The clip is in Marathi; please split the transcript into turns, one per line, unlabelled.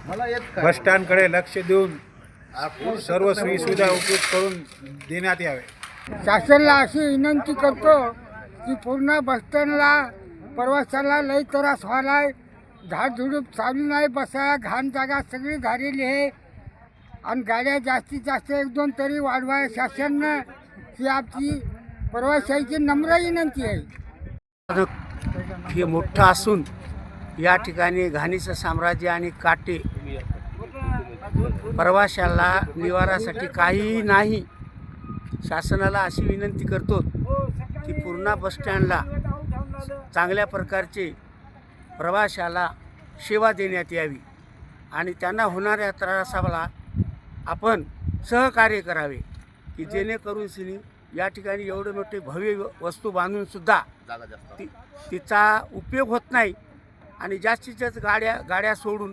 बस स्टँडकडे लक्ष देऊन सर्व सोयी सुविधा उपलब्ध करून देण्यात यावे.
शासनाला अशी विनंती करतो की पूर्ण बसस्टँडला प्रवाशाला लई त्रास व्हायलाय. झाडझुडूप चालू नाही, बसायला घाण जागा सगळी झालेली आहे आणि गाड्या जास्तीत जास्त 1-2 तरी वाढवाय शासनानं, ही आपली प्रवाशांची नम्र विनंती आहे.
हे मोठं असून या ठिकाणी घाणीचं साम्राज्य आणि काटे, प्रवाशाला निवारासाठी काहीही नाही. शासनाला अशी विनंती करतो की पूर्णा बसस्टँडला चांगल्या प्रकारचे प्रवाशाला सेवा देण्यात यावी आणि त्यांना होणाऱ्या त्रासाला आपण सहकार्य करावे की जेणेकरून सिनी या ठिकाणी एवढे मोठे भव्य वस्तू बांधूनसुद्धा तिचा उपयोग होत नाही आणि जास्तीत जास्त गाड्या सोडून